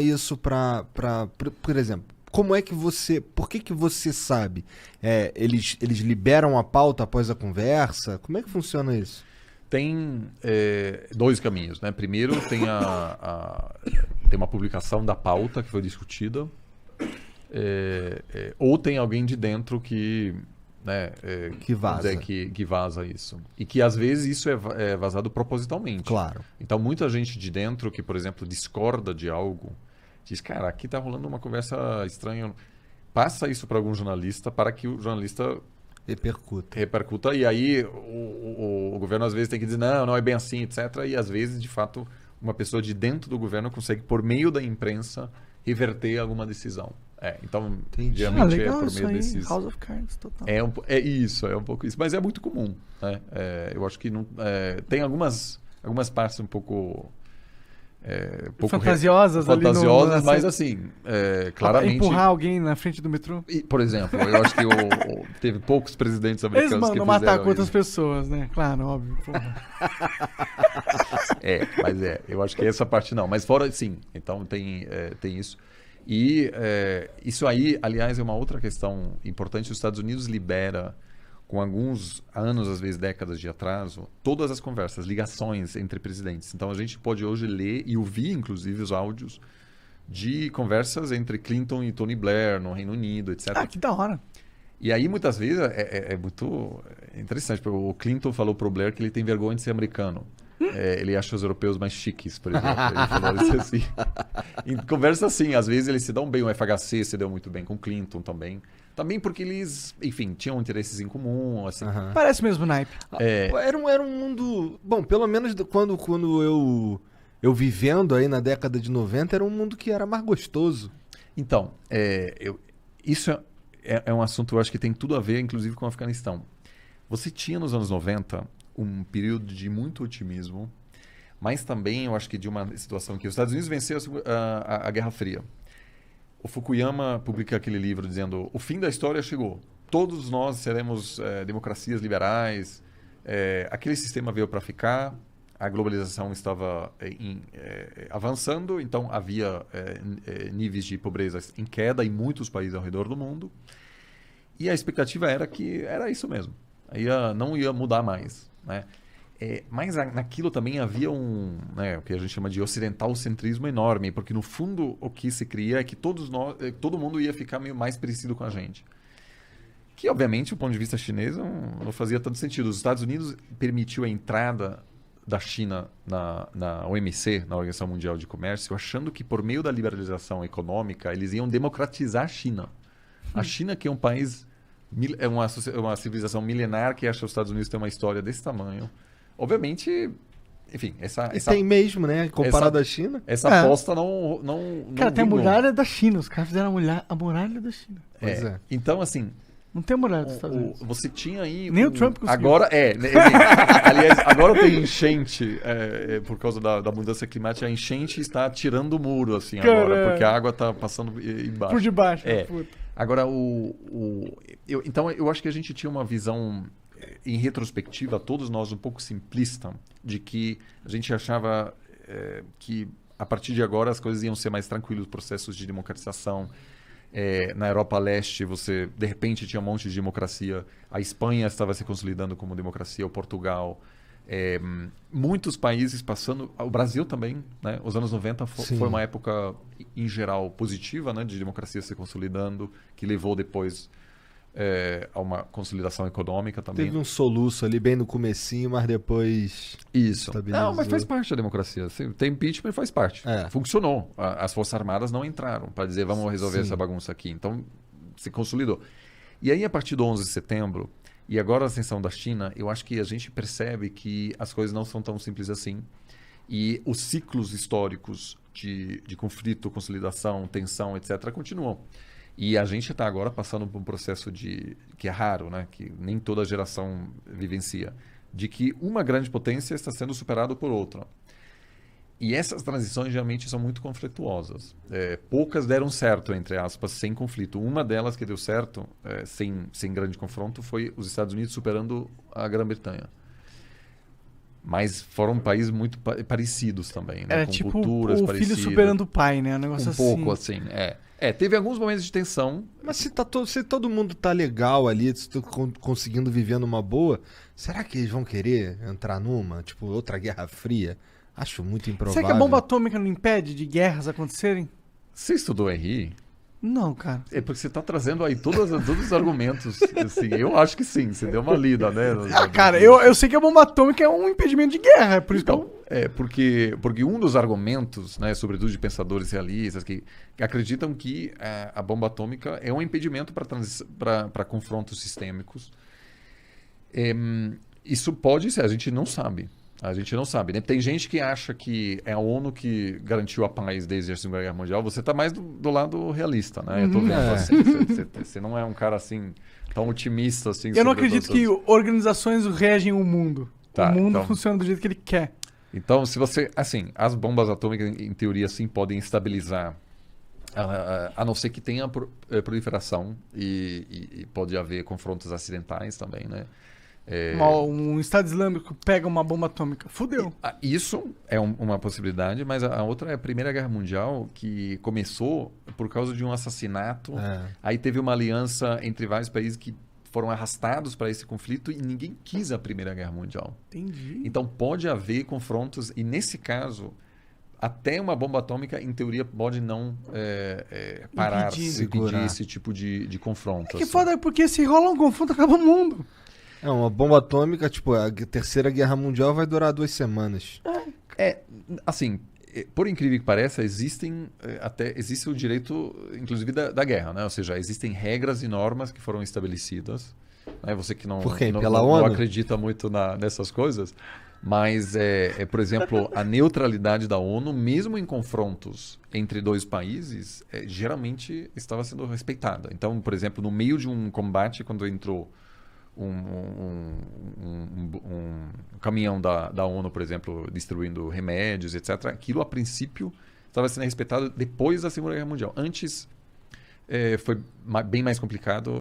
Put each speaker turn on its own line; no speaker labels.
isso por exemplo, como é que por que você sabe? Eles liberam a pauta após a conversa? Como é que funciona isso?
Tem dois caminhos, né? Primeiro tem tem uma publicação da pauta que foi discutida, ou tem alguém de dentro que, né,
Que
vamos dizer,
vaza.
que vaza isso. E que às vezes isso é vazado propositalmente.
Claro.
Então muita gente de dentro que, por exemplo, discorda de algo, diz, cara, aqui tá rolando uma conversa estranha. Passa isso para algum jornalista para que o jornalista
Repercuta.
repercuta, e aí o governo às vezes tem que dizer, não, não é bem assim, etc. E às vezes, de fato, uma pessoa de dentro do governo consegue, por meio da imprensa, reverter alguma decisão. Então,
Entendi.
geralmente é
legal
por
isso
meio
aí.
desses...
House of Cards, total.
É isso, é um pouco isso. Mas é muito comum, né? Eu acho que não, tem algumas partes um pouco...
Fantasiosas ali no-
fantasiosas,
no-
mas assim, claramente...
Empurrar alguém na frente do metrô.
Por exemplo, eu acho que teve poucos presidentes
Eles
americanos que
mandam
fizeram
matar com outras
isso.
pessoas, né? Claro, óbvio. Porra.
Eu acho que essa parte não. Mas fora, sim, então tem isso. E isso aí, aliás, é uma outra questão importante. Os Estados Unidos libera, com alguns anos, às vezes décadas de atraso, todas as conversas, ligações entre presidentes. Então a gente pode hoje ler e ouvir, inclusive, os áudios de conversas entre Clinton e Tony Blair no Reino Unido, etc.
Ah, que da hora.
E aí, muitas vezes, é muito interessante. Porque o Clinton falou pro Blair que ele tem vergonha de ser americano. Ele acha os europeus mais chiques, por exemplo. Ele falou isso assim. Em conversa assim, às vezes eles se dão bem. O FHC se deu muito bem com o Clinton também. Também porque eles, enfim, tinham interesses em comum, assim.
Aham.
Parece mesmo naipe.
Era um mundo. Bom, pelo menos quando eu vivendo aí na década de 90, era um mundo que era mais gostoso.
Então, isso é um assunto, eu acho que tem tudo a ver, inclusive, com o Afeganistão. Você tinha nos anos 90 um período de muito otimismo, mas também eu acho que de uma situação que os Estados Unidos venceu a Guerra Fria. O Fukuyama publica aquele livro dizendo: o fim da história chegou. Todos nós seremos democracias liberais. Aquele sistema veio para ficar. A globalização estava avançando, então havia níveis de pobreza em queda em muitos países ao redor do mundo. E a expectativa era que era isso mesmo. Não ia mudar mais, né? Mas naquilo também havia o que a gente chama de ocidentalcentrismo enorme, porque no fundo o que se cria é que todo mundo ia ficar meio mais parecido com a gente. Que obviamente, do ponto de vista chinês, não fazia tanto sentido. Os Estados Unidos permitiu a entrada da China na OMC, na Organização Mundial de Comércio, achando que por meio da liberalização econômica eles iam democratizar a China. A China, que é um país, é uma civilização milenar, que acha que os Estados Unidos têm uma história desse tamanho. Obviamente, enfim,
Tem mesmo, né? Comparado à China.
essa aposta não
Cara, tem a
vingou.
muralha da China. Os caras fizeram a muralha da China.
Pois é.
Então, assim,
Não tem a muralha dos Estados Unidos.
você tinha aí...
Nem o Trump conseguiu.
Agora, aliás, agora tem enchente, por causa da mudança climática, a enchente está tirando o muro, assim, agora,
Caralho.
porque a água está passando embaixo.
Por debaixo.
É.
Puta.
Agora, então, eu acho que a gente tinha uma visão, em retrospectiva, todos nós, um pouco simplista, de que a gente achava que, a partir de agora, as coisas iam ser mais tranquilas, processos de democratização. Na Europa Leste, você, de repente, tinha um monte de democracia. A Espanha estava se consolidando como democracia, o Portugal. Muitos países passando... O Brasil também, né? Os anos 90
Sim.
foi uma época, em geral, positiva, né? De democracia se consolidando, que levou depois a uma consolidação econômica também.
Teve um soluço ali bem no comecinho, mas depois...
Isso.
estabilizou.
Não, mas faz parte da democracia. Tem impeachment, faz parte. Funcionou. As Forças Armadas não entraram para dizer vamos resolver
Sim.
essa bagunça aqui. Então, se consolidou. E aí, a partir do 11 de setembro, e agora a ascensão da China, eu acho que a gente percebe que as coisas não são tão simples assim. E os ciclos históricos de conflito, consolidação, tensão, etc., continuam. E a gente está agora passando por um processo que é raro, né? Que nem toda geração vivencia, de que uma grande potência está sendo superada por outra. E essas transições geralmente são muito conflituosas. Poucas deram certo, entre aspas, sem conflito. Uma delas que deu certo, sem grande confronto, foi os Estados Unidos superando a Grã-Bretanha. Mas foram países muito parecidos também, né?
Era
com
tipo
culturas
o
parecidas.
filho superando o pai, né? Um negócio assim.
Pouco assim, teve alguns momentos de tensão.
Mas se todo mundo tá legal ali, se conseguindo viver numa boa, será que eles vão querer entrar numa? Tipo, outra Guerra Fria? Acho muito improvável.
Será que a bomba atômica não impede de guerras acontecerem?
Você estudou RI?
Não, cara.
É porque você tá trazendo aí todos os argumentos. Assim, eu acho que sim, você deu uma lida, né?
Cara, eu sei que a bomba atômica é um impedimento de guerra, é por isso
Então, porque um dos argumentos, né, sobretudo de pensadores realistas, que acreditam que a bomba atômica é um impedimento para confrontos sistêmicos. Isso pode ser, a gente não sabe. A gente não sabe, né? Tem gente que acha que é a ONU que garantiu a paz desde a Segunda Guerra Mundial. Você está mais do lado realista, né? Eu tô vendo assim. Você não é um cara assim tão otimista assim.
Eu não acredito que organizações regem o mundo.
Tá,
o mundo
então,
funciona do jeito que ele quer.
Então, se você... Assim, as bombas atômicas, em teoria, sim, podem estabilizar, a não ser que tenha proliferação e pode haver confrontos acidentais também, né?
Um Estado Islâmico pega uma bomba atômica. Fudeu.
Isso é uma possibilidade, mas a outra é a Primeira Guerra Mundial, que começou por causa de um assassinato. Aí teve uma aliança entre vários países que foram arrastados para esse conflito e ninguém quis a Primeira Guerra Mundial.
Entendi.
Então pode haver confrontos e nesse caso até uma bomba atômica em teoria pode não parar, impedir esse tipo de confronto.
É que foda, porque se rola um confronto acaba o mundo.
Uma bomba atômica, tipo, a Terceira Guerra Mundial vai durar 2 semanas.
Assim, por incrível que pareça, existe o direito, inclusive, da guerra, né? Ou seja, existem regras e normas que foram estabelecidas. Né? Você que não acredita muito nessas coisas, mas, por exemplo, a neutralidade da ONU, mesmo em confrontos entre dois países, geralmente estava sendo respeitada. Então, por exemplo, no meio de um combate, quando entrou um caminhão da ONU, por exemplo, distribuindo remédios, etc. Aquilo, a princípio, estava sendo respeitado depois da Segunda Guerra Mundial. Antes, foi bem mais complicado.